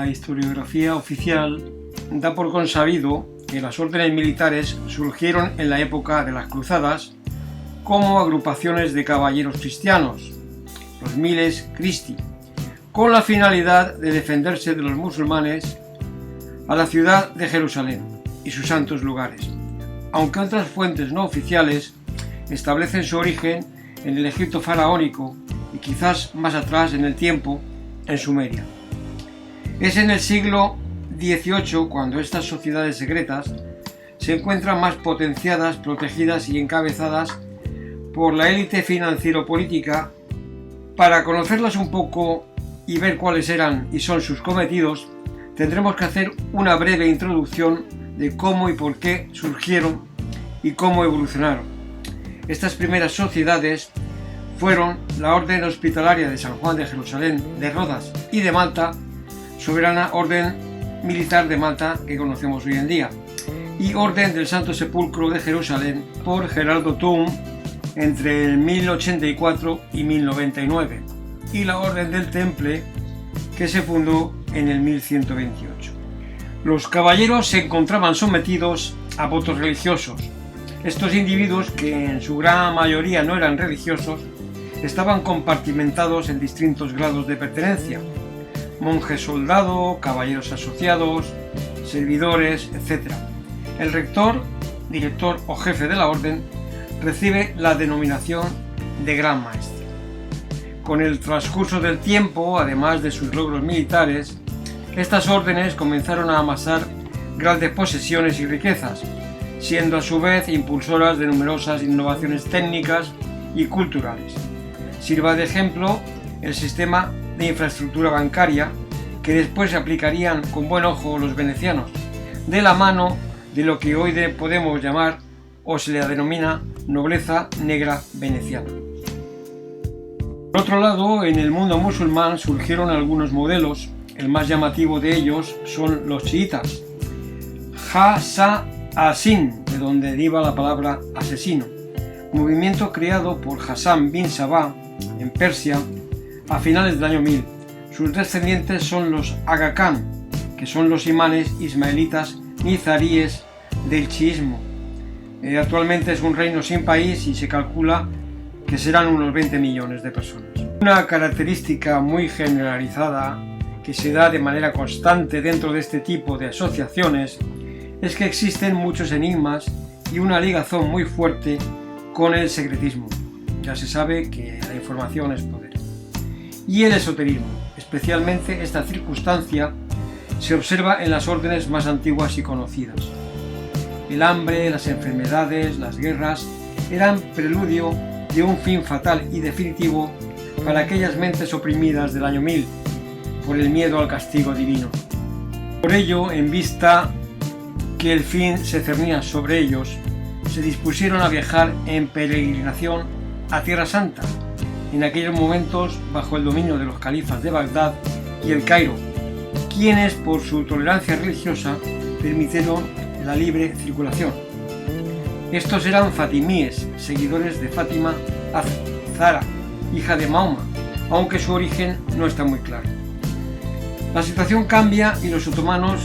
La historiografía oficial da por consabido que las órdenes militares surgieron en la época de las cruzadas como agrupaciones de caballeros cristianos, los Miles Christi, con la finalidad de defenderse de los musulmanes a la ciudad de Jerusalén y sus santos lugares, aunque otras fuentes no oficiales establecen su origen en el Egipto faraónico y quizás más atrás en el tiempo en Sumeria. Es en el siglo XVIII cuando estas sociedades secretas se encuentran más potenciadas, protegidas y encabezadas por la élite financiero-política. Para conocerlas un poco y ver cuáles eran y son sus cometidos, tendremos que hacer una breve introducción de cómo y por qué surgieron y cómo evolucionaron. Estas primeras sociedades fueron la Orden Hospitalaria de San Juan de Jerusalén, de Rodas y de Malta, Soberana Orden Militar de Malta que conocemos hoy en día, y Orden del Santo Sepulcro de Jerusalén por Gerardo Thun entre el 1084 y 1099, y la Orden del Temple que se fundó en el 1128. Los caballeros se encontraban sometidos a votos religiosos. Estos individuos, que en su gran mayoría no eran religiosos, estaban compartimentados en distintos grados de pertenencia: monjes soldado, caballeros asociados, servidores, etc. El rector, director o jefe de la orden recibe la denominación de Gran Maestre. Con el transcurso del tiempo, además de sus logros militares, estas órdenes comenzaron a amasar grandes posesiones y riquezas, siendo a su vez impulsoras de numerosas innovaciones técnicas y culturales. Sirva de ejemplo el sistema de infraestructura bancaria que después se aplicarían con buen ojo los venecianos, de la mano de lo que hoy podemos llamar o se le denomina nobleza negra veneciana. Por otro lado, en el mundo musulmán surgieron algunos modelos. El más llamativo de ellos son los chiitas, Hassan, de donde deriva la palabra asesino, movimiento creado por Hassan bin Sabah en Persia a finales del año 1000. Sus descendientes son los Aga Khan, que son los imanes ismaelitas nizaríes del chiismo. Actualmente es un reino sin país y se calcula que serán unos 20 millones de personas. Una característica muy generalizada que se da de manera constante dentro de este tipo de asociaciones es que existen muchos enigmas y una ligazón muy fuerte con el secretismo. Ya se sabe que la información es poder. Y el esoterismo, especialmente esta circunstancia, se observa en las órdenes más antiguas y conocidas. El hambre, las enfermedades, las guerras eran preludio de un fin fatal y definitivo para aquellas mentes oprimidas del año 1000 por el miedo al castigo divino. Por ello, en vista que el fin se cernía sobre ellos, se dispusieron a viajar en peregrinación a Tierra Santa, en aquellos momentos bajo el dominio de los califas de Bagdad y el Cairo, quienes por su tolerancia religiosa permitieron la libre circulación. Estos eran fatimíes, seguidores de Fátima Az-Zahra, hija de Mahoma, aunque su origen no está muy claro. La situación cambia y los otomanos,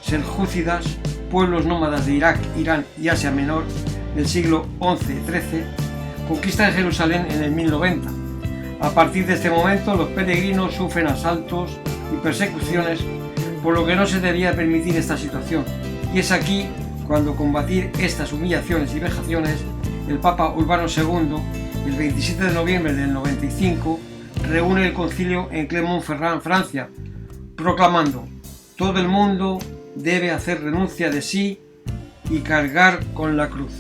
seljúcidas, pueblos nómadas de Irak, Irán y Asia Menor del siglo XI-XIII, conquistan Jerusalén en el 1090. A partir de este momento, los peregrinos sufren asaltos y persecuciones, por lo que no se debía permitir esta situación. Y es aquí cuando, combatir estas humillaciones y vejaciones, el Papa Urbano II, el 27 de noviembre del 95, reúne el concilio en Clermont-Ferrand, Francia, proclamando: todo el mundo debe hacer renuncia de sí y cargar con la cruz.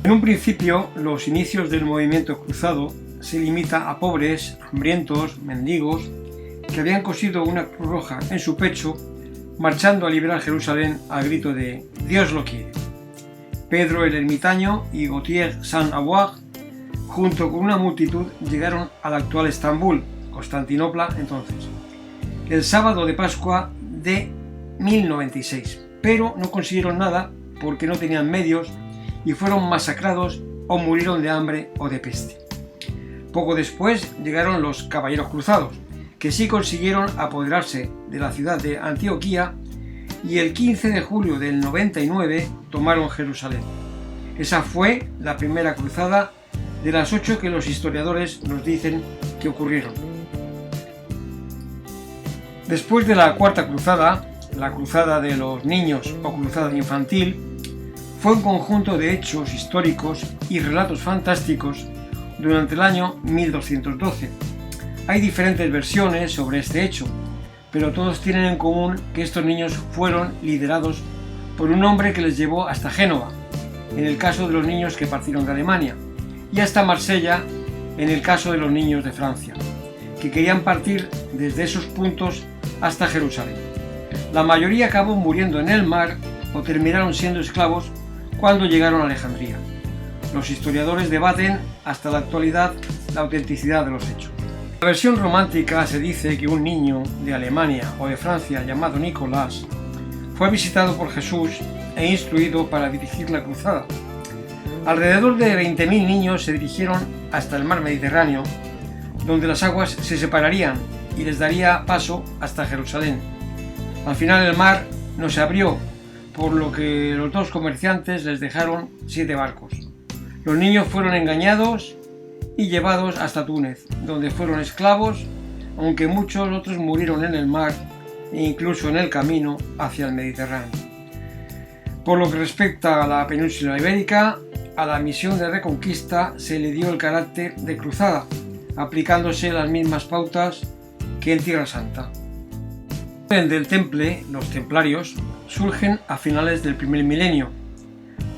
En un principio, los inicios del movimiento cruzado se limita a pobres, hambrientos, mendigos, que habían cosido una cruz roja en su pecho, marchando a liberar Jerusalén al grito de «Dios lo quiere». Pedro el Ermitaño y Gautier Saint-Avoir, junto con una multitud, llegaron al actual Estambul, Constantinopla entonces, el sábado de Pascua de 1096, pero no consiguieron nada porque no tenían medios y fueron masacrados o murieron de hambre o de peste. Poco después llegaron los caballeros cruzados, que sí consiguieron apoderarse de la ciudad de Antioquía y el 15 de julio del 99 tomaron Jerusalén. Esa fue la primera cruzada de las 8 que los historiadores nos dicen que ocurrieron. Después de la cuarta cruzada, la cruzada de los niños o cruzada infantil, fue un conjunto de hechos históricos y relatos fantásticos durante el año 1212. Hay diferentes versiones sobre este hecho, pero todos tienen en común que estos niños fueron liderados por un hombre que les llevó hasta Génova, en el caso de los niños que partieron de Alemania, y hasta Marsella, en el caso de los niños de Francia, que querían partir desde esos puntos hasta Jerusalén. La mayoría acabó muriendo en el mar o terminaron siendo esclavos cuando llegaron a Alejandría. Los historiadores debaten hasta la actualidad la autenticidad de los hechos. En la versión romántica se dice que un niño de Alemania o de Francia llamado Nicolás fue visitado por Jesús e instruido para dirigir la cruzada. Alrededor de 20.000 niños se dirigieron hasta el mar Mediterráneo, donde las aguas se separarían y les daría paso hasta Jerusalén. Al final el mar no se abrió, por lo que los dos comerciantes les dejaron 7 barcos. Los niños fueron engañados y llevados hasta Túnez, donde fueron esclavos, aunque muchos otros murieron en el mar e incluso en el camino hacia el Mediterráneo. Por lo que respecta a la península ibérica, a la misión de reconquista se le dio el carácter de cruzada, aplicándose las mismas pautas que en Tierra Santa. El orden del Temple, los templarios, surgen a finales del primer milenio,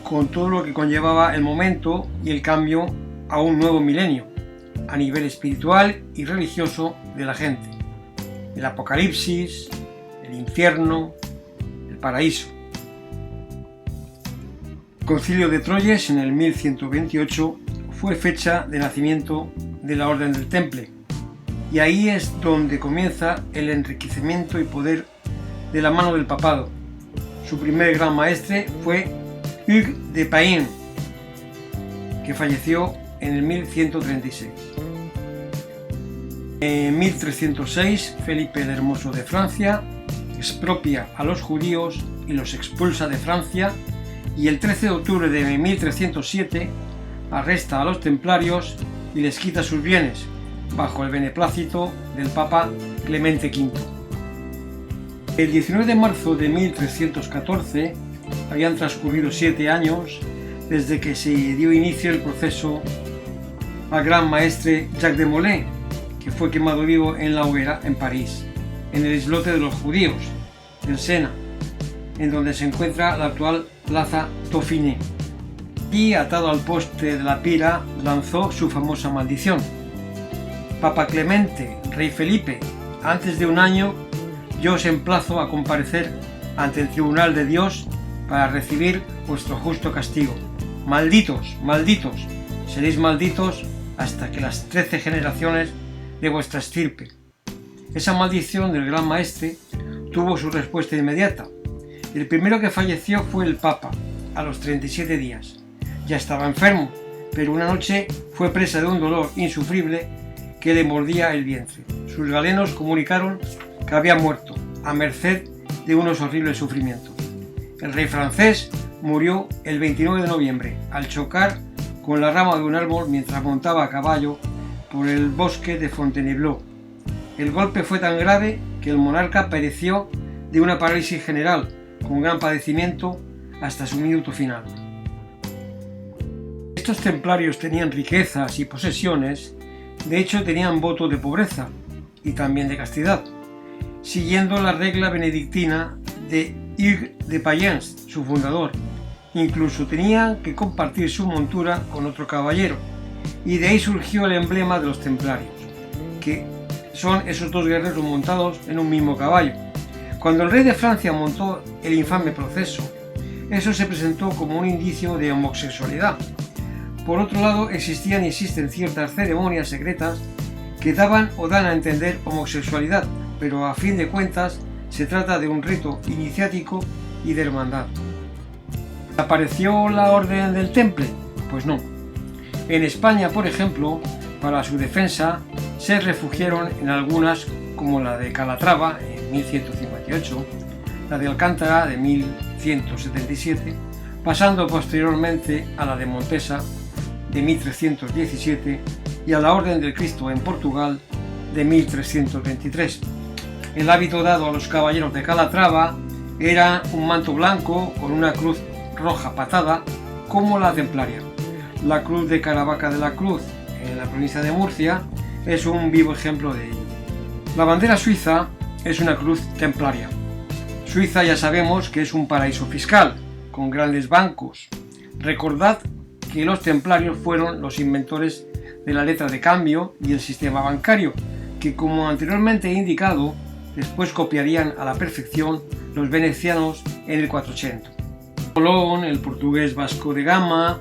con todo lo que conllevaba el momento y el cambio a un nuevo milenio, a nivel espiritual y religioso de la gente. El Apocalipsis, el infierno, el paraíso. El Concilio de Troyes en el 1128 fue fecha de nacimiento de la Orden del Temple, y ahí es donde comienza el enriquecimiento y poder de la mano del papado. Su primer gran maestre fue Hugues de Païen, que falleció en el 1136. En 1306, Felipe el Hermoso de Francia expropia a los judíos y los expulsa de Francia, y el 13 de octubre de 1307 arresta a los templarios y les quita sus bienes, bajo el beneplácito del Papa Clemente V. El 19 de marzo de 1314 habían transcurrido 7 años desde que se dio inicio el proceso al gran maestre Jacques de Molay, que fue quemado vivo en la hoguera en París, en el islote de los judíos, del Sena, en donde se encuentra la actual Plaza Dauphiné. Y atado al poste de la pira lanzó su famosa maldición. Papa Clemente, Rey Felipe, antes de un año yo os emplazo a comparecer ante el tribunal de Dios para recibir vuestro justo castigo. Malditos, malditos, seréis malditos hasta que las 13 generaciones de vuestra estirpe. Esa maldición del gran maestre tuvo su respuesta inmediata. El primero que falleció fue el Papa, a los 37 días. Ya estaba enfermo, pero una noche fue presa de un dolor insufrible que le mordía el vientre. Sus galenos comunicaron que había muerto, a merced de unos horribles sufrimientos. El rey francés murió el 29 de noviembre, al chocar con la rama de un árbol mientras montaba a caballo por el bosque de Fontainebleau. El golpe fue tan grave que el monarca pereció de una parálisis general, con gran padecimiento hasta su minuto final. Estos templarios tenían riquezas y posesiones, de hecho tenían voto de pobreza y también de castidad, siguiendo la regla benedictina de Hugues de Païen, su fundador. Incluso tenían que compartir su montura con otro caballero, y de ahí surgió el emblema de los templarios, que son esos dos guerreros montados en un mismo caballo. Cuando el rey de Francia montó el infame proceso, eso se presentó como un indicio de homosexualidad. Por otro lado, existían y existen ciertas ceremonias secretas que daban o dan a entender homosexualidad, pero a fin de cuentas se trata de un rito iniciático y de hermandad. ¿Apareció la Orden del Temple? Pues no. En España, por ejemplo, para su defensa, se refugiaron en algunas, como la de Calatrava en 1158, la de Alcántara de 1177, pasando posteriormente a la de Montesa de 1317 y a la Orden del Cristo en Portugal de 1323. El hábito dado a los caballeros de Calatrava era un manto blanco con una cruz roja patada, como la templaria. La cruz de Caravaca de la Cruz, en la provincia de Murcia, es un vivo ejemplo de ello. La bandera suiza es una cruz templaria. Suiza ya sabemos que es un paraíso fiscal, con grandes bancos. Recordad que los templarios fueron los inventores de la letra de cambio y el sistema bancario, que, como anteriormente he indicado, después copiarían a la perfección los venecianos en el 480. Colón, el portugués Vasco de Gama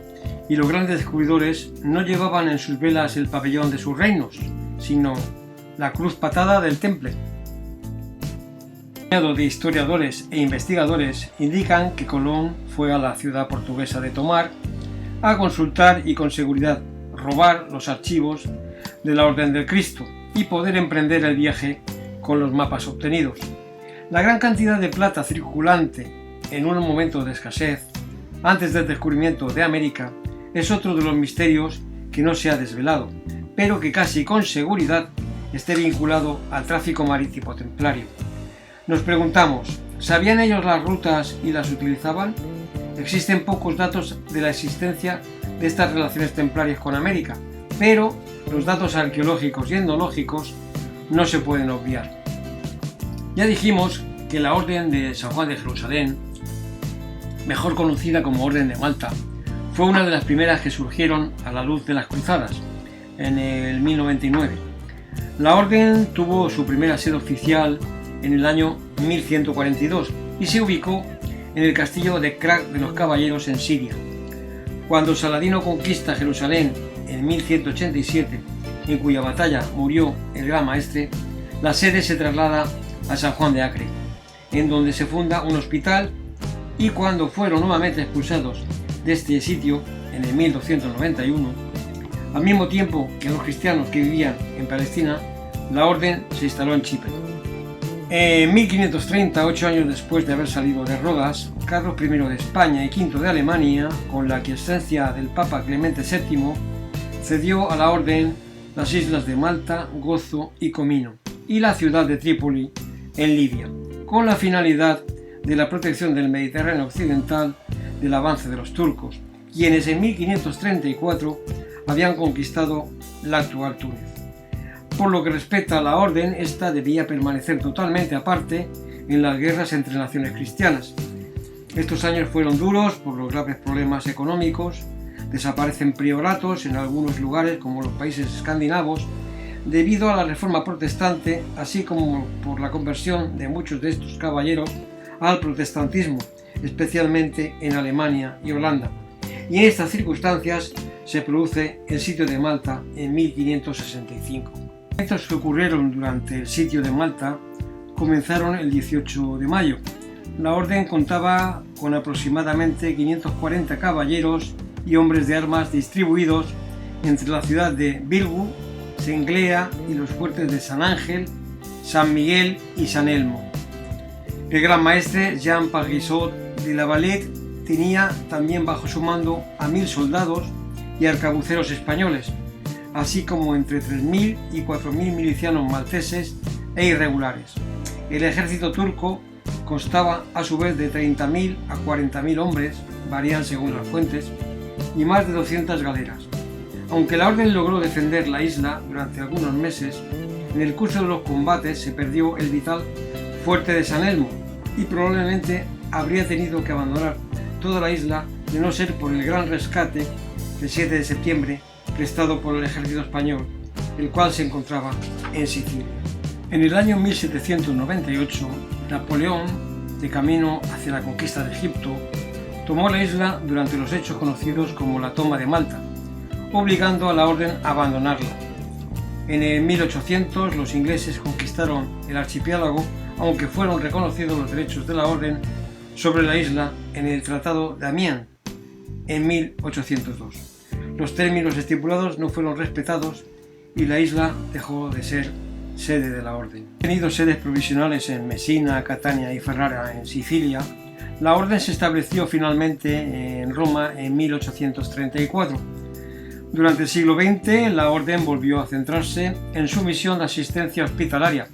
y los grandes descubridores no llevaban en sus velas el pabellón de sus reinos, sino la cruz patada del temple. De historiadores e investigadores indican que Colón fue a la ciudad portuguesa de Tomar a consultar y con seguridad robar los archivos de la Orden del Cristo y poder emprender el viaje con los mapas obtenidos. La gran cantidad de plata circulante en un momento de escasez, antes del descubrimiento de América, es otro de los misterios que no se ha desvelado, pero que casi con seguridad esté vinculado al tráfico marítimo templario. Nos preguntamos, ¿sabían ellos las rutas y las utilizaban? Existen pocos datos de la existencia de estas relaciones templarias con América, pero los datos arqueológicos y etnológicos no se pueden obviar. Ya dijimos que la Orden de San Juan de Jerusalén, mejor conocida como Orden de Malta, fue una de las primeras que surgieron a la luz de las cruzadas, en el 1099. La Orden tuvo su primera sede oficial en el año 1142 y se ubicó en el castillo de Krak de los Caballeros en Siria. Cuando Saladino conquista Jerusalén en 1187, en cuya batalla murió el Gran Maestre, la sede se traslada a San Juan de Acre, en donde se funda un hospital, y cuando fueron nuevamente expulsados de este sitio en el 1291, al mismo tiempo que los cristianos que vivían en Palestina, la orden se instaló en Chipre. En 1530, 8 años después de haber salido de Rodas, Carlos I de España y V de Alemania, con la aquiescencia del Papa Clemente VII, cedió a la orden las islas de Malta, Gozo y Comino, y la ciudad de Trípoli, en Libia, con la finalidad de la protección del Mediterráneo occidental del avance de los turcos, quienes en 1534 habían conquistado la actual Túnez. Por lo que respecta a la orden, esta debía permanecer totalmente aparte en las guerras entre naciones cristianas. Estos años fueron duros por los graves problemas económicos, desaparecen prioratos en algunos lugares como los países escandinavos debido a la reforma protestante, así como por la conversión de muchos de estos caballeros al protestantismo, especialmente en Alemania y Holanda. Y en estas circunstancias se produce el sitio de Malta en 1565. Los eventos que ocurrieron durante el sitio de Malta comenzaron el 18 de mayo. La orden contaba con aproximadamente 540 caballeros y hombres de armas distribuidos entre la ciudad de Bilbu, Senglea y los fuertes de San Ángel, San Miguel y San Elmo. El gran maestre Jean Parguissot de la Valette tenía también bajo su mando a 1000 soldados y arcabuceros españoles, así como entre 3000 y 4000 milicianos malteses e irregulares. El ejército turco constaba a su vez de 30.000 a 40.000 hombres, varían según las fuentes, y más de 200 galeras. Aunque la orden logró defender la isla durante algunos meses, en el curso de los combates se perdió el vital fuerte de San Elmo y probablemente habría tenido que abandonar toda la isla de no ser por el gran rescate del 7 de septiembre prestado por el ejército español, el cual se encontraba en Sicilia. En el año 1798, Napoleón, de camino hacia la conquista de Egipto, tomó la isla durante los hechos conocidos como la Toma de Malta, obligando a la orden a abandonarla. En el 1800 los ingleses conquistaron el archipiélago, aunque fueron reconocidos los derechos de la orden sobre la isla en el Tratado de Amiens en 1802. Los términos estipulados no fueron respetados y la isla dejó de ser sede de la orden. Ha tenido sedes provisionales en Messina, Catania y Ferrara en Sicilia. La orden se estableció finalmente en Roma en 1834. Durante el siglo XX la orden volvió a centrarse en su misión de asistencia hospitalaria.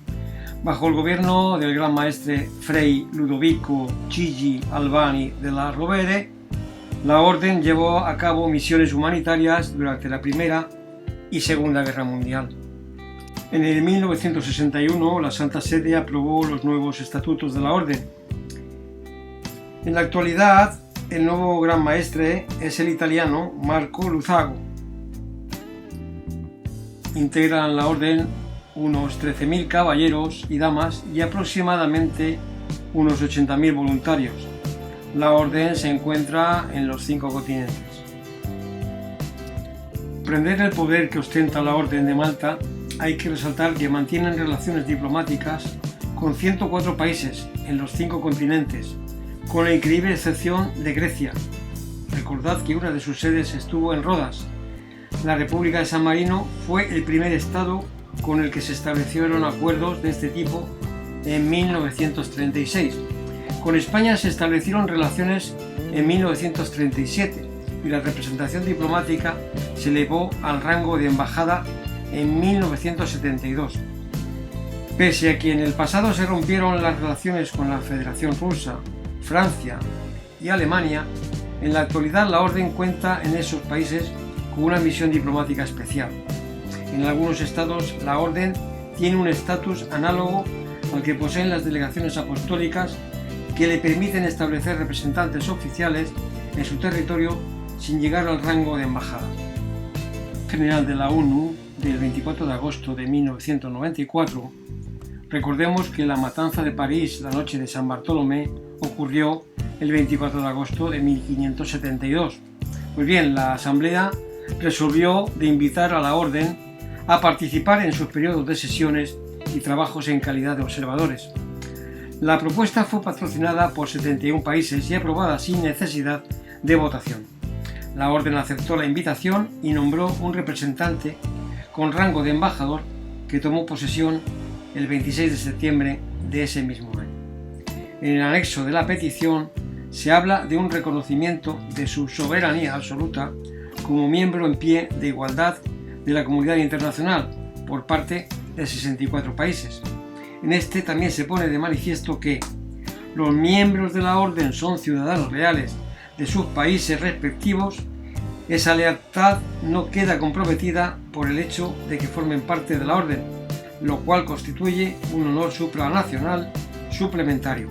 Bajo el gobierno del gran maestre Fray Ludovico Gigi Albani della Rovere, la orden llevó a cabo misiones humanitarias durante la Primera y Segunda Guerra Mundial. En el 1961 la Santa Sede aprobó los nuevos estatutos de la orden. En la actualidad el nuevo gran maestre es el italiano Marco Luzago. Integran la orden unos 13.000 caballeros y damas y aproximadamente unos 80.000 voluntarios. La orden se encuentra en los 5 continentes. Para comprender el poder que ostenta la Orden de Malta, hay que resaltar que mantienen relaciones diplomáticas con 104 países en los 5 continentes, con la increíble excepción de Grecia. Recordad que una de sus sedes estuvo en Rodas. La República de San Marino fue el primer estado con el que se establecieron acuerdos de este tipo en 1936. Con España se establecieron relaciones en 1937 y la representación diplomática se elevó al rango de embajada en 1972. Pese a que en el pasado se rompieron las relaciones con la Federación Rusa, Francia y Alemania, en la actualidad la Orden cuenta en esos países con una misión diplomática especial. En algunos estados la Orden tiene un estatus análogo al que poseen las delegaciones apostólicas, que le permiten establecer representantes oficiales en su territorio sin llegar al rango de embajada. General de la ONU del 24 de agosto de 1994, recordemos que la matanza de París la noche de San Bartolomé ocurrió el 24 de agosto de 1572. Pues bien, la Asamblea resolvió de invitar a la Orden a participar en sus periodos de sesiones y trabajos en calidad de observadores. La propuesta fue patrocinada por 71 países y aprobada sin necesidad de votación. La Orden aceptó la invitación y nombró un representante con rango de embajador que tomó posesión el 26 de septiembre de ese mismo año. En el anexo de la petición se habla de un reconocimiento de su soberanía absoluta como miembro en pie de igualdad de la comunidad internacional por parte de 64 países. En este también se pone de manifiesto que los miembros de la Orden son ciudadanos reales de sus países respectivos. Esa lealtad no queda comprometida por el hecho de que formen parte de la Orden, lo cual constituye un honor supranacional suplementario.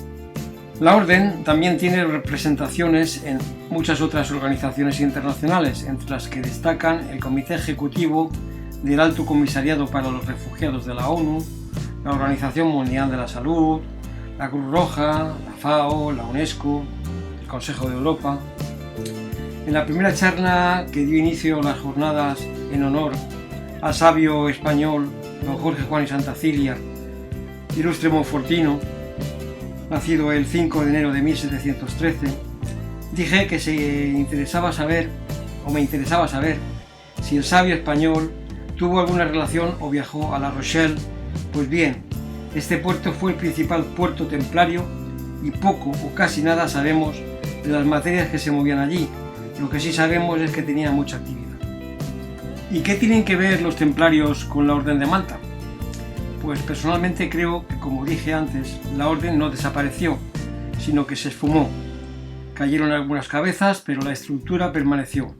La Orden también tiene representaciones en muchas otras organizaciones internacionales, entre las que destacan el Comité Ejecutivo del Alto Comisariado para los Refugiados de la ONU, la Organización Mundial de la Salud, la Cruz Roja, la FAO, la UNESCO, el Consejo de Europa. En la primera charla que dio inicio a las jornadas en honor al sabio español don Jorge Juan y Santa Cilia, ilustre Monfortino, nacido el 5 de enero de 1713, dije que me interesaba saber si el sabio español tuvo alguna relación o viajó a La Rochelle. Pues bien, este puerto fue el principal puerto templario y poco o casi nada sabemos de las materias que se movían allí. Lo que sí sabemos es que tenía mucha actividad. ¿Y qué tienen que ver los templarios con la Orden de Malta? Pues personalmente creo que, como dije antes, la Orden no desapareció, sino que se esfumó. Cayeron algunas cabezas, pero la estructura permaneció.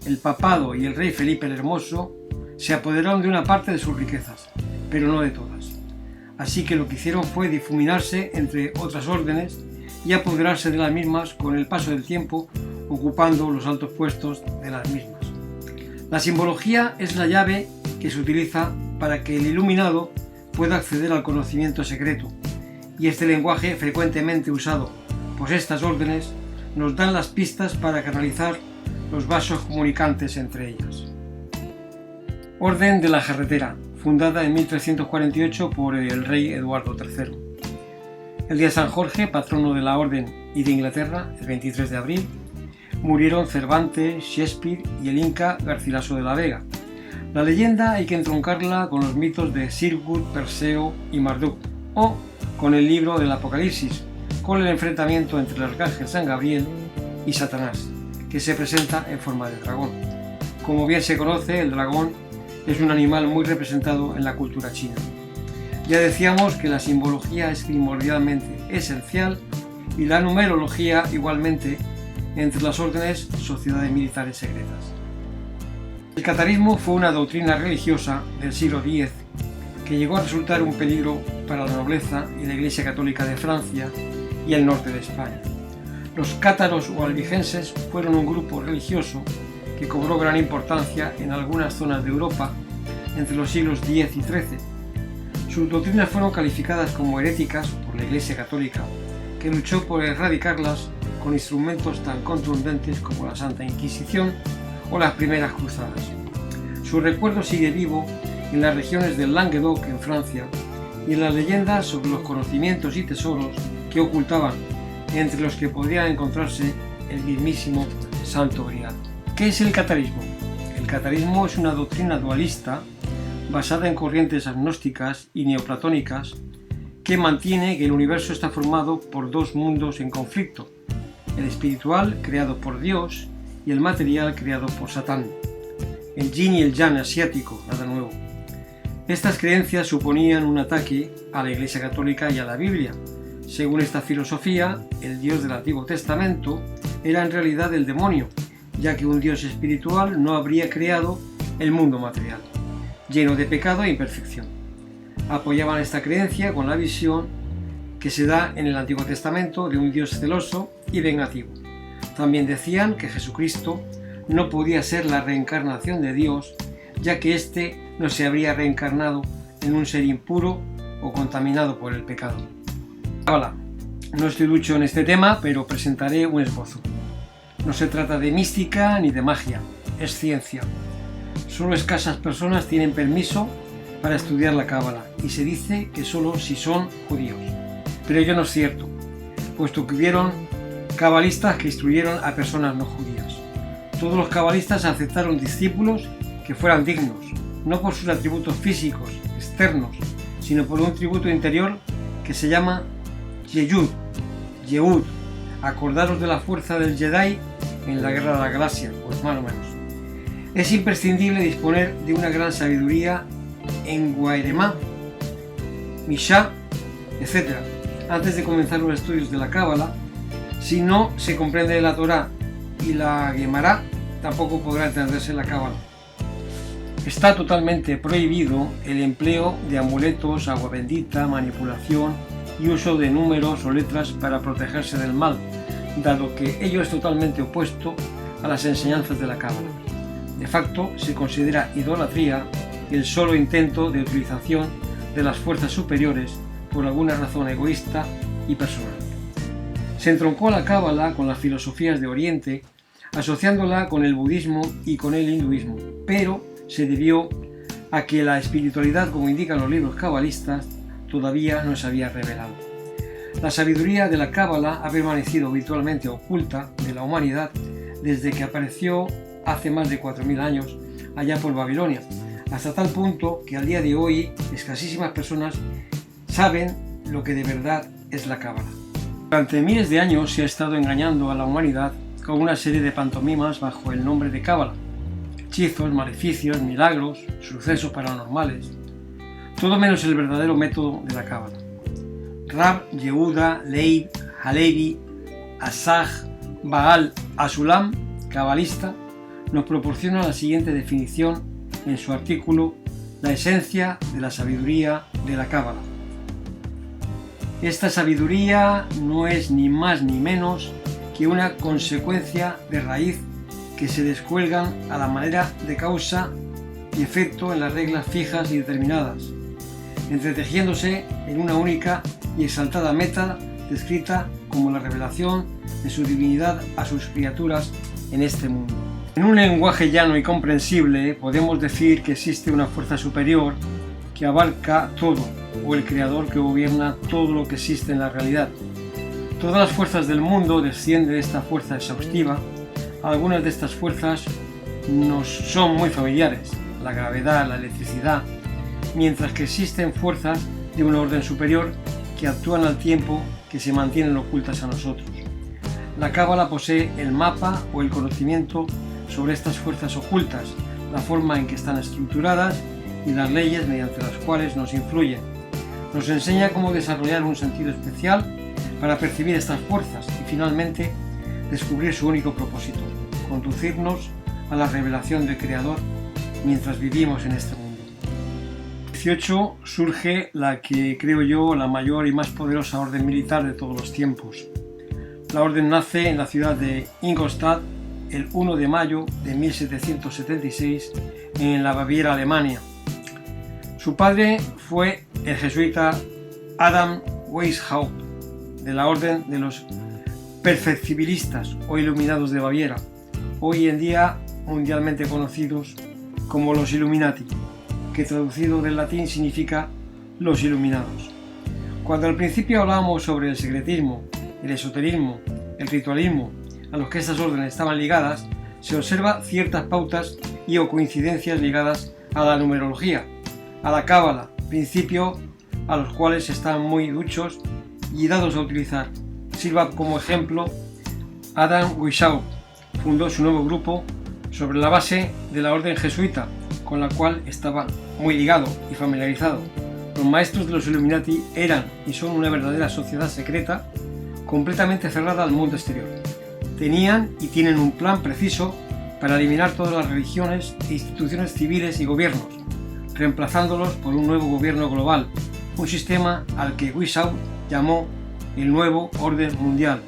El papado y el rey Felipe el Hermoso se apoderaron de una parte de sus riquezas, pero no de todas. Así que lo que hicieron fue difuminarse entre otras órdenes y apoderarse de las mismas con el paso del tiempo, ocupando los altos puestos de las mismas. La simbología es la llave que se utiliza para que el iluminado pueda acceder al conocimiento secreto, y este lenguaje frecuentemente usado por estas órdenes nos dan las pistas para canalizar los vasos comunicantes entre ellas. Orden de la Jarretera, fundada en 1348 por el rey Eduardo III. El día de San Jorge, patrono de la Orden y de Inglaterra, el 23 de abril, murieron Cervantes, Shakespeare y el Inca Garcilaso de la Vega. La leyenda hay que entroncarla con los mitos de Sirgut, Perseo y Marduk, o con el libro del Apocalipsis, con el enfrentamiento entre el arcángel San Gabriel y Satanás, que se presenta en forma de dragón. Como bien se conoce, el dragón es un animal muy representado en la cultura china. Ya decíamos que la simbología es primordialmente esencial y la numerología igualmente entre las órdenes sociedades militares secretas. El catarismo fue una doctrina religiosa del siglo X que llegó a resultar un peligro para la nobleza y la Iglesia Católica de Francia y el norte de España. Los cátaros o albigenses fueron un grupo religioso que cobró gran importancia en algunas zonas de Europa entre los siglos X y XIII. Sus doctrinas fueron calificadas como heréticas por la Iglesia Católica, que luchó por erradicarlas con instrumentos tan contundentes como la Santa Inquisición o las primeras cruzadas. Su recuerdo sigue vivo en las regiones del Languedoc en Francia y en las leyendas sobre los conocimientos y tesoros que ocultaban, entre los que podría encontrarse el mismísimo Santo Grial. ¿Qué es el catarismo? El catarismo es una doctrina dualista basada en corrientes agnósticas y neoplatónicas que mantiene que el universo está formado por dos mundos en conflicto, el espiritual creado por Dios y el material creado por Satán, el yin y el yang asiático, nada nuevo. Estas creencias suponían un ataque a la Iglesia Católica y a la Biblia. Según esta filosofía, el Dios del Antiguo Testamento era en realidad el demonio, ya que un Dios espiritual no habría creado el mundo material, lleno de pecado e imperfección. Apoyaban esta creencia con la visión que se da en el Antiguo Testamento de un Dios celoso y vengativo. También decían que Jesucristo no podía ser la reencarnación de Dios, ya que éste no se habría reencarnado en un ser impuro o contaminado por el pecado. Hola, no estoy ducho en este tema, pero presentaré un esbozo. No se trata de mística ni de magia, es ciencia. Solo escasas personas tienen permiso para estudiar la cábala y se dice que solo si son judíos. Pero ello no es cierto, puesto que hubieron cabalistas que instruyeron a personas no judías. Todos los cabalistas aceptaron discípulos que fueran dignos, no por sus atributos físicos, externos, sino por un tributo interior que se llama Yehud. Acordaros de la fuerza del Jedi en la Guerra de la Galaxia, pues más o menos. Es imprescindible disponer de una gran sabiduría en Guairemá, Mishá, etc. antes de comenzar los estudios de la cábala. Si no se comprende la Torá y la Guemará, tampoco podrá entenderse la cábala. Está totalmente prohibido el empleo de amuletos, agua bendita, manipulación y uso de números o letras para protegerse del mal, dado que ello es totalmente opuesto a las enseñanzas de la cábala. De facto, se considera idolatría el solo intento de utilización de las fuerzas superiores por alguna razón egoísta y personal. Se entroncó la cábala con las filosofías de Oriente, asociándola con el budismo y con el hinduismo, pero se debió a que la espiritualidad, como indican los libros cabalistas, todavía no se había revelado. La sabiduría de la cábala ha permanecido virtualmente oculta de la humanidad desde que apareció hace más de 4000 años allá por Babilonia, hasta tal punto que al día de hoy escasísimas personas saben lo que de verdad es la cábala. Durante miles de años se ha estado engañando a la humanidad con una serie de pantomimas bajo el nombre de cábala, hechizos, maleficios, milagros, sucesos paranormales, todo menos el verdadero método de la cábala. Rab, Yehuda, Leib, Halevi, Asaj, Baal, Asulam, cabalista, nos proporciona la siguiente definición en su artículo La esencia de la sabiduría de la cábala. Esta sabiduría no es ni más ni menos que una consecuencia de raíz que se descuelgan a la manera de causa y efecto en las reglas fijas y determinadas, entretejiéndose en una única y exaltada meta descrita como la revelación de su divinidad a sus criaturas en este mundo. En un lenguaje llano y comprensible podemos decir que existe una fuerza superior que abarca todo, o el creador que gobierna todo lo que existe en la realidad. Todas las fuerzas del mundo descienden de esta fuerza exhaustiva. Algunas de estas fuerzas nos son muy familiares. la gravedad, la electricidad, mientras que existen fuerzas de un orden superior que actúan al tiempo que se mantienen ocultas a nosotros. La Cábala posee el mapa o el conocimiento sobre estas fuerzas ocultas, la forma en que están estructuradas y las leyes mediante las cuales nos influyen. Nos enseña cómo desarrollar un sentido especial para percibir estas fuerzas y finalmente descubrir su único propósito, conducirnos a la revelación del Creador mientras vivimos en este mundo. En el 18 surge la que creo yo la mayor y más poderosa orden militar de todos los tiempos. La orden nace en la ciudad de Ingolstadt el 1 de mayo de 1776 en la Baviera, Alemania. Su padre fue el jesuita Adam Weishaupt, de la orden de los perfectibilistas o iluminados de Baviera, hoy en día mundialmente conocidos como los Illuminati, que traducido del latín significa los iluminados. Cuando al principio hablábamos sobre el secretismo, el esoterismo, el ritualismo, a los que estas órdenes estaban ligadas, se observa ciertas pautas y o coincidencias ligadas a la numerología, a la Cábala, principio a los cuales están muy duchos y dados a utilizar. Sirva como ejemplo, Adam Weishaupt fundó su nuevo grupo sobre la base de la orden jesuita, con la cual estaba muy ligado y familiarizado. Los maestros de los Illuminati eran y son una verdadera sociedad secreta, completamente cerrada al mundo exterior. Tenían y tienen un plan preciso para eliminar todas las religiones e instituciones civiles y gobiernos, reemplazándolos por un nuevo gobierno global, un sistema al que Weishaupt llamó el Nuevo Orden Mundial,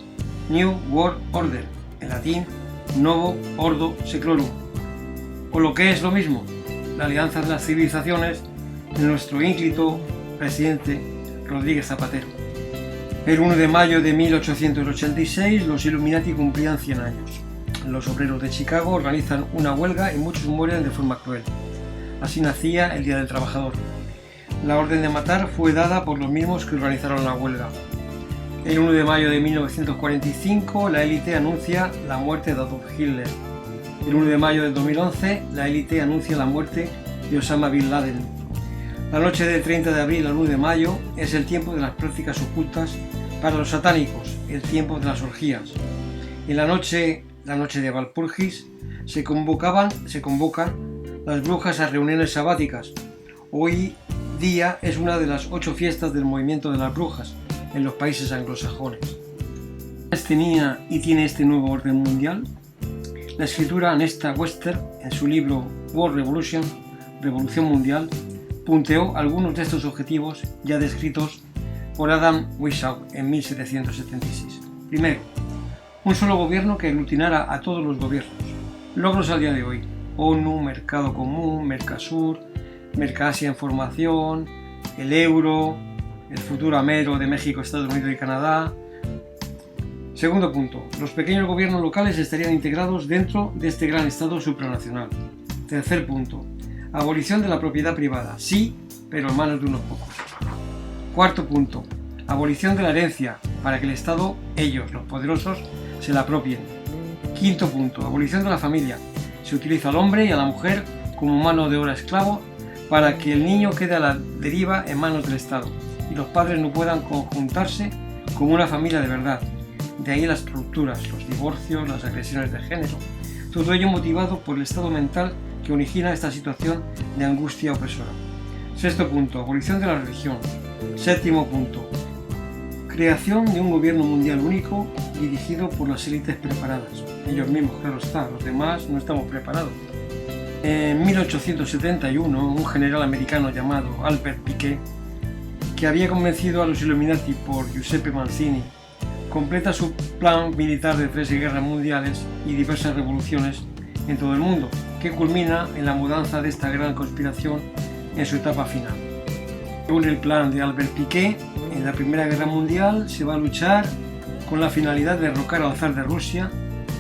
New World Order, en latín Novo Ordo Seclorum, o lo que es lo mismo, la alianza de las civilizaciones de nuestro ínclito presidente Rodríguez Zapatero. El 1 de mayo de 1886 los Illuminati cumplían 100 años. Los obreros de Chicago organizan una huelga y muchos mueren de forma cruel. Así nacía el Día del Trabajador. La orden de matar fue dada por los mismos que organizaron la huelga. El 1 de mayo de 1945 la élite anuncia la muerte de Adolf Hitler. El 1 de mayo de 2011 la élite anuncia la muerte de Osama Bin Laden. La noche del 30 de abril al 1 de mayo es el tiempo de las prácticas ocultas para los satánicos, el tiempo de las orgías. En la noche de Walpurgis, se convocan las brujas a reuniones sabáticas. Hoy día es una de las 8 fiestas del movimiento de las brujas en los países anglosajones. ¿Tenía y tiene este nuevo orden mundial? La escritura Nesta Webster, en su libro World Revolution, Revolución Mundial, punteó algunos de estos objetivos ya descritos por Adam Weishaupt en 1776. Primero, un solo gobierno que aglutinara a todos los gobiernos. Logros al día de hoy: ONU, Mercado Común, Mercosur, Mercasia Información, el euro, el futuro AMERO de México, Estados Unidos y Canadá. Segundo punto, los pequeños gobiernos locales estarían integrados dentro de este gran Estado supranacional. Tercer punto, abolición de la propiedad privada, sí, pero en manos de unos pocos. Cuarto punto, abolición de la herencia, para que el Estado, ellos, los poderosos, se la apropien. Quinto punto, abolición de la familia. Se utiliza al hombre y a la mujer como mano de obra esclavo para que el niño quede a la deriva en manos del Estado y los padres no puedan conjuntarse como una familia de verdad. De ahí las rupturas, los divorcios, las agresiones de género. Todo ello motivado por el estado mental que origina esta situación de angustia opresora. Sexto punto, abolición de la religión. Séptimo punto, creación de un gobierno mundial único dirigido por las élites preparadas. Ellos mismos, claro está, los demás no estamos preparados. En 1871, un general americano llamado Albert Piquet, que había convencido a los Illuminati por Giuseppe Mazzini, completa su plan militar de 3 guerras mundiales y diversas revoluciones en todo el mundo, que culmina en la mudanza de esta gran conspiración en su etapa final. Según el plan de Albert Piquet, en la Primera Guerra Mundial se va a luchar con la finalidad de derrocar al zar de Rusia,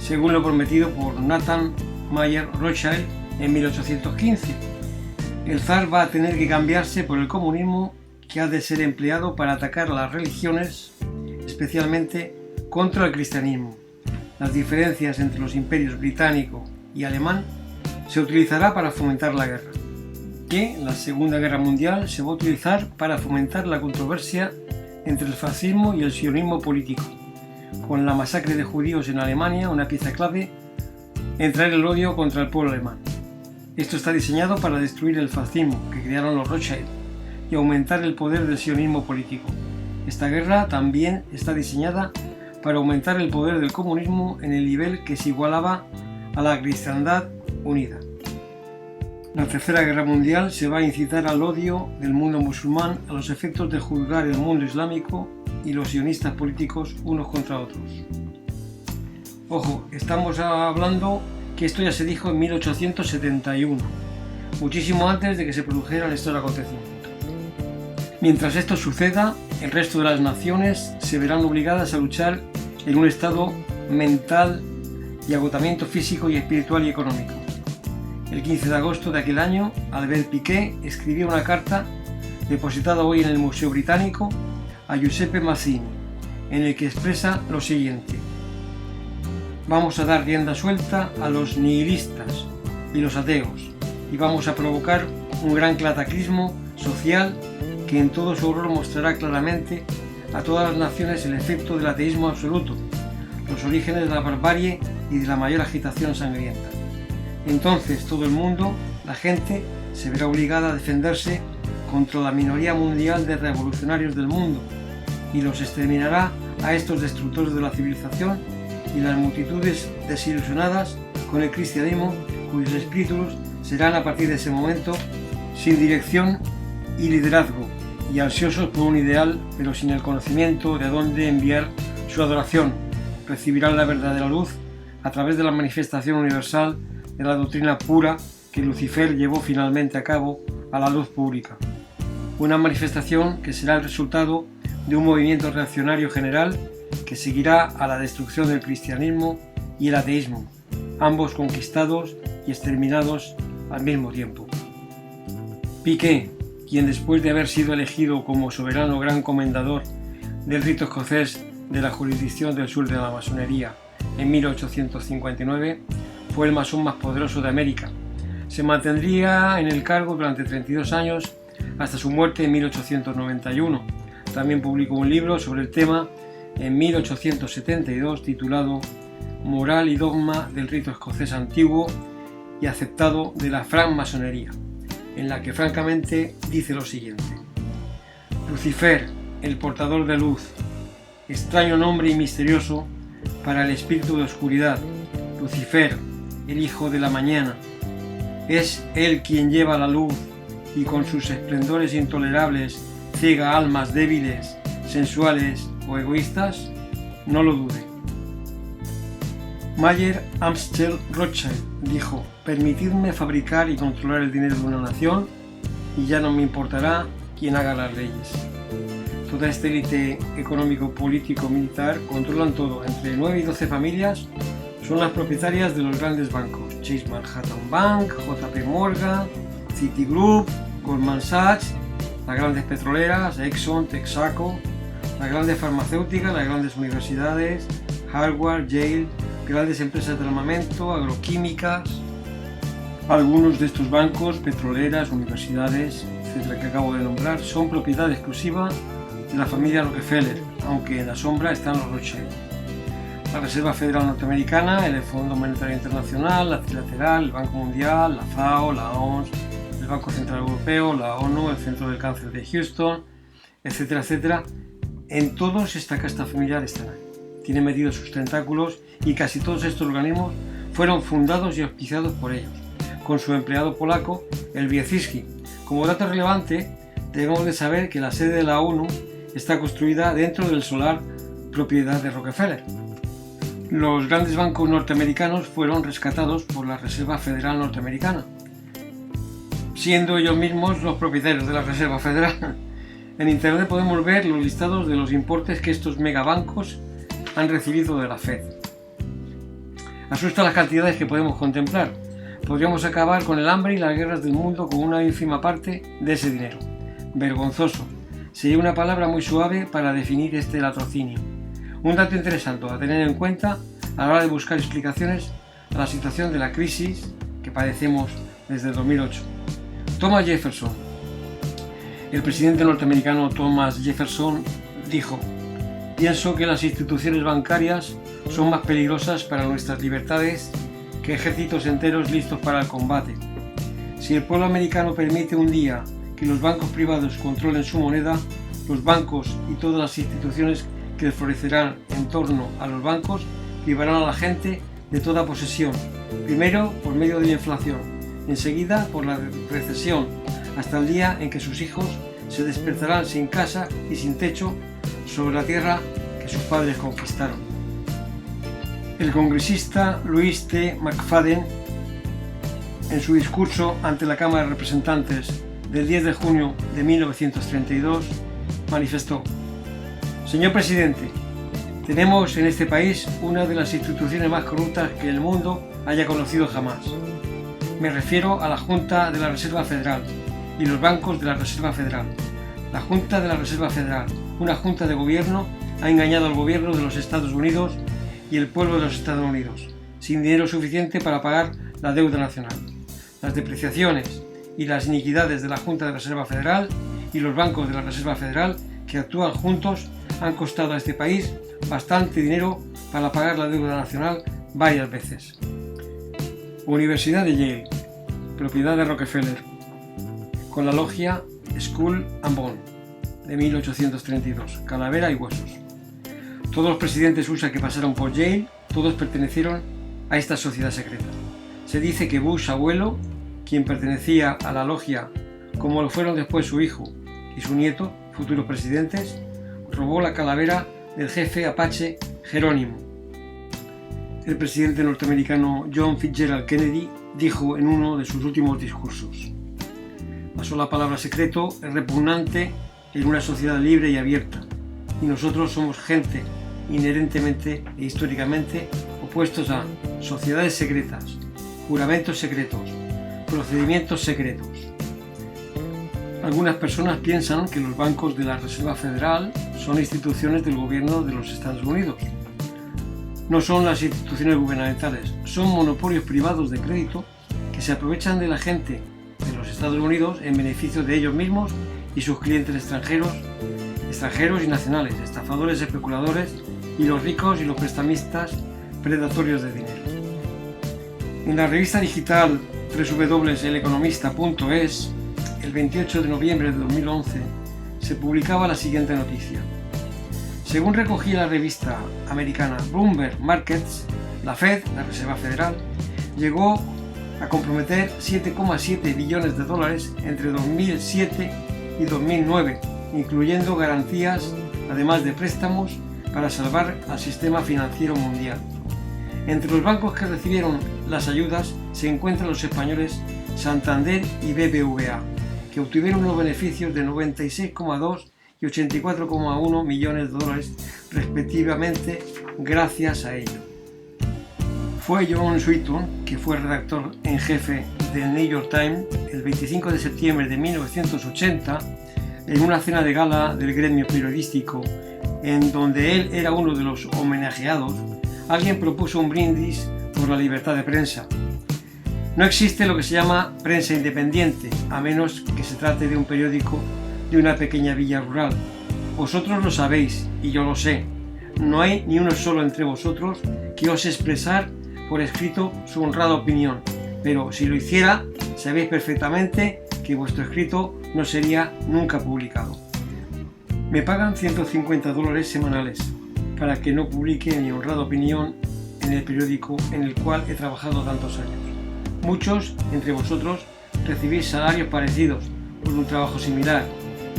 según lo prometido por Nathan Mayer Rothschild en 1815. El zar va a tener que cambiarse por el comunismo, que ha de ser empleado para atacar a las religiones, especialmente contra el cristianismo. Las diferencias entre los imperios británico y alemán se utilizará para fomentar la guerra. que la Segunda Guerra Mundial se va a utilizar para fomentar la controversia entre el fascismo y el sionismo político, con la masacre de judíos en Alemania, una pieza clave en traer el odio contra el pueblo alemán. Esto está diseñado para destruir el fascismo que crearon los Rothschild y aumentar el poder del sionismo político. Esta guerra también está diseñada para aumentar el poder del comunismo en el nivel que se igualaba a la cristiandad unida. La Tercera Guerra Mundial se va a incitar al odio del mundo musulmán a los efectos de juzgar el mundo islámico y los sionistas políticos unos contra otros. Ojo, estamos hablando que esto ya se dijo en 1871, muchísimo antes de que se produjeran estos acontecimientos. Mientras esto suceda, el resto de las naciones se verán obligadas a luchar en un estado mental y agotamiento físico y espiritual y económico. El 15 de agosto de aquel año, Albert Piquet escribió una carta depositada hoy en el Museo Británico a Giuseppe Mazzini, en el que expresa lo siguiente: vamos a dar rienda suelta a los nihilistas y los ateos y vamos a provocar un gran cataclismo social que en todo su horror mostrará claramente a todas las naciones el efecto del ateísmo absoluto, los orígenes de la barbarie y de la mayor agitación sangrienta. Entonces todo el mundo, la gente, se verá obligada a defenderse contra la minoría mundial de revolucionarios del mundo y los exterminará a estos destructores de la civilización y las multitudes desilusionadas con el cristianismo, cuyos espíritus serán a partir de ese momento sin dirección y liderazgo y ansiosos por un ideal pero sin el conocimiento de a dónde enviar su adoración. Recibirán la verdadera luz a través de la manifestación universal de la doctrina pura que Lucifer llevó finalmente a cabo a la luz pública. Una manifestación que será el resultado de un movimiento reaccionario general que seguirá a la destrucción del cristianismo y el ateísmo, ambos conquistados y exterminados al mismo tiempo. Piquet, quien después de haber sido elegido como soberano gran comendador del rito escocés de la jurisdicción del sur de la masonería en 1859, fue el masón más poderoso de América. Se mantendría en el cargo durante 32 años hasta su muerte en 1891. También publicó un libro sobre el tema en 1872 titulado Moral y dogma del rito escocés antiguo y aceptado de la francmasonería, en la que francamente dice lo siguiente: Lucifer, el portador de luz, extraño nombre y misterioso para el espíritu de oscuridad. Lucifer, el hijo de la mañana, es él quien lleva la luz y con sus esplendores intolerables ciega almas débiles, sensuales o egoístas. No lo dude. Mayer Amschel Rothschild dijo: permitidme fabricar y controlar el dinero de una nación y ya no me importará quién haga las leyes. Toda esta élite económico-político-militar controlan todo. Entre 9 y 12 familias son las propietarias de los grandes bancos: Chase Manhattan Bank, JP Morgan, Citigroup, Goldman Sachs, las grandes petroleras, Exxon, Texaco, las grandes farmacéuticas, las grandes universidades, Harvard, Yale, grandes empresas de armamento, agroquímicas. Algunos de estos bancos, petroleras, universidades, etcétera, que acabo de nombrar, son propiedad exclusiva de la familia Rockefeller, aunque en la sombra están los Rothschild. La Reserva Federal Norteamericana, el Fondo Monetario Internacional, la Trilateral, el Banco Mundial, la FAO, la OMS, el Banco Central Europeo, la ONU, el Centro del Cáncer de Houston, etcétera, etcétera. En todos esta casta familiar están ahí. Tiene metidos sus tentáculos y casi todos estos organismos fueron fundados y auspiciados por ellos, con su empleado polaco, el Wierzynski. Como dato relevante, debemos de saber que la sede de la ONU está construida dentro del solar propiedad de Rockefeller. Los grandes bancos norteamericanos fueron rescatados por la Reserva Federal Norteamericana, siendo ellos mismos los propietarios de la Reserva Federal. En internet podemos ver los listados de los importes que estos megabancos han recibido de la Fed. Asusta las cantidades que podemos contemplar. Podríamos acabar con el hambre y las guerras del mundo con una ínfima parte de ese dinero. Vergonzoso. Sería una palabra muy suave para definir este latrocinio. Un dato interesante a tener en cuenta a la hora de buscar explicaciones a la situación de la crisis que padecemos desde el 2008. Thomas Jefferson. El presidente norteamericano Thomas Jefferson dijo: pienso que las instituciones bancarias son más peligrosas para nuestras libertades que ejércitos enteros listos para el combate. Si el pueblo americano permite un día que los bancos privados controlen su moneda, los bancos y todas las instituciones que florecerán en torno a los bancos privarán a la gente de toda posesión, primero por medio de la inflación, enseguida por la recesión, hasta el día en que sus hijos se despertarán sin casa y sin techo sobre la tierra que sus padres conquistaron. El congresista Louis T. McFadden, en su discurso ante la Cámara de Representantes del 10 de junio de 1932, manifestó: Señor presidente, tenemos en este país una de las instituciones más corruptas que el mundo haya conocido jamás. Me refiero a la Junta de la Reserva Federal y los bancos de la Reserva Federal. La Junta de la Reserva Federal, una junta de gobierno, ha engañado al gobierno de los Estados Unidos y el pueblo de los Estados Unidos, sin dinero suficiente para pagar la deuda nacional. Las depreciaciones y las iniquidades de la Junta de la Reserva Federal y los bancos de la Reserva Federal, que actúan juntos, han costado a este país bastante dinero para pagar la deuda nacional varias veces. Universidad de Yale, propiedad de Rockefeller, con la logia Skull and Bone, de 1832, calavera y huesos. Todos los presidentes USA que pasaron por Yale, todos pertenecieron a esta sociedad secreta. Se dice que Bush abuelo, quien pertenecía a la logia, como lo fueron después su hijo y su nieto, futuros presidentes, robó la calavera del jefe apache Jerónimo. El presidente norteamericano John Fitzgerald Kennedy dijo en uno de sus últimos discursos: la sola palabra secreto es repugnante en una sociedad libre y abierta, y nosotros somos gente inherentemente e históricamente opuestos a sociedades secretas, juramentos secretos, procedimientos secretos. Algunas personas piensan que los bancos de la Reserva Federal son instituciones del gobierno de los Estados Unidos. No son las instituciones gubernamentales, son monopolios privados de crédito que se aprovechan de la gente de los Estados Unidos en beneficio de ellos mismos y sus clientes extranjeros y nacionales, estafadores, especuladores y los ricos y los prestamistas predatorios de dinero. En la revista digital www.eleconomista.es, el 28 de noviembre de 2011, se publicaba la siguiente noticia. Según recogía la revista americana Bloomberg Markets, la Fed, la Reserva Federal, llegó a comprometer 7,7 billones de dólares entre 2007 y 2009, incluyendo garantías, además de préstamos, para salvar al sistema financiero mundial. Entre los bancos que recibieron las ayudas se encuentran los españoles Santander y BBVA, que obtuvieron unos beneficios de 96,2 y 84,1 millones de dólares respectivamente gracias a ello. Fue John Sweeton, que fue redactor en jefe del New York Times, el 25 de septiembre de 1980, en una cena de gala del gremio periodístico, en donde él era uno de los homenajeados, alguien propuso un brindis por la libertad de prensa. No existe lo que se llama prensa independiente, a menos que se trate de un periódico de una pequeña villa rural. Vosotros lo sabéis, y yo lo sé. No hay ni uno solo entre vosotros que ose expresar por escrito su honrada opinión, pero si lo hiciera, sabéis perfectamente que vuestro escrito no sería nunca publicado. Me pagan $150 semanales para que no publique mi honrada opinión en el periódico en el cual he trabajado tantos años. Muchos entre vosotros recibís salarios parecidos por un trabajo similar,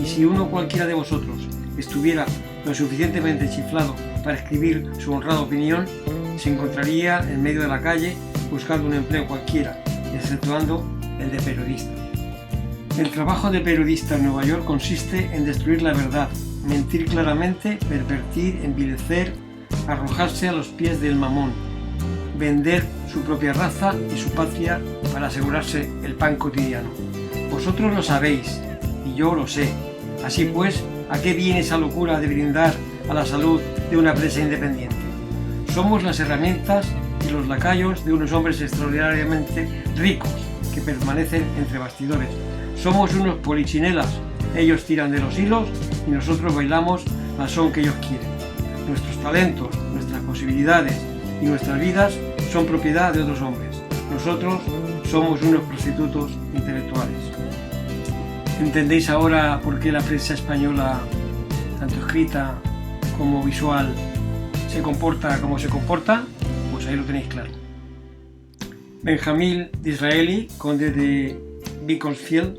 y si uno cualquiera de vosotros estuviera lo suficientemente chiflado para escribir su honrada opinión, se encontraría en medio de la calle buscando un empleo cualquiera, exceptuando el de periodista. El trabajo de periodista en Nueva York consiste en destruir la verdad, mentir claramente, pervertir, envilecer, arrojarse a los pies del mamón, vender su propia raza y su patria para asegurarse el pan cotidiano. Vosotros lo sabéis y yo lo sé. Así pues, ¿a qué viene esa locura de brindar a la salud de una prensa independiente? Somos las herramientas y los lacayos de unos hombres extraordinariamente ricos que permanecen entre bastidores, Somos unos polichinelas, ellos tiran de los hilos y nosotros bailamos al son que ellos quieren. Nuestros talentos, nuestras posibilidades y nuestras vidas son propiedad de otros hombres. Nosotros somos unos prostitutos intelectuales. ¿Entendéis ahora por qué la prensa española, tanto escrita como visual, se comporta como se comporta? Pues ahí lo tenéis claro. Benjamín Disraeli, conde de Beaconsfield,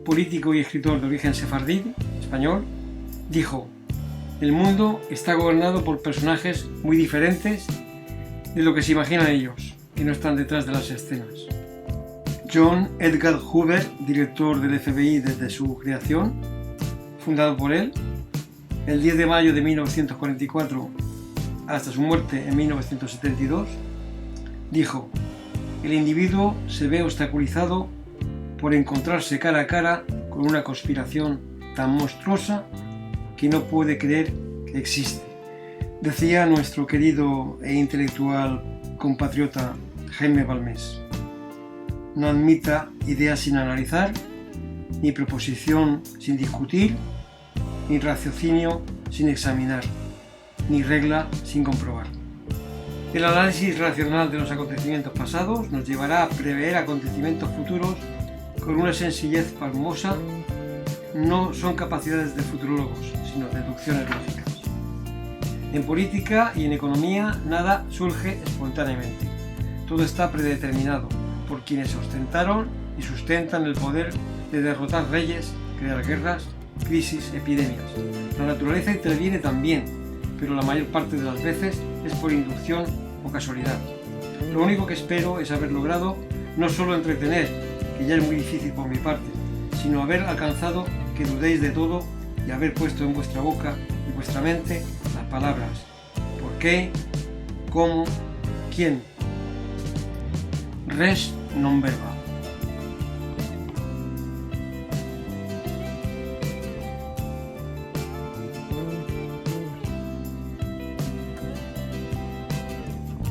político y escritor de origen sefardí, español, dijo: el mundo está gobernado por personajes muy diferentes de lo que se imaginan ellos, que no están detrás de las escenas. John Edgar Hoover, director del FBI desde su creación, fundado por él, el 10 de mayo de 1944 hasta su muerte en 1972, dijo: el individuo se ve obstaculizado por encontrarse cara a cara con una conspiración tan monstruosa que no puede creer que existe. Decía nuestro querido e intelectual compatriota Jaime Balmes. No admita ideas sin analizar, ni proposición sin discutir, ni raciocinio sin examinar, ni regla sin comprobar. El análisis racional de los acontecimientos pasados nos llevará a prever acontecimientos futuros con una sencillez pasmosa. No son capacidades de futurólogos, sino deducciones lógicas. En política y en economía nada surge espontáneamente. Todo está predeterminado por quienes ostentaron y sustentan el poder de derrotar reyes, crear guerras, crisis, epidemias. La naturaleza interviene también, pero la mayor parte de las veces es por inducción o casualidad. Lo único que espero es haber logrado no solo entretener, que ya es muy difícil por mi parte, sino haber alcanzado que dudéis de todo y haber puesto en vuestra boca y vuestra mente las palabras ¿por qué?, ¿cómo?, ¿quién? Res non verba.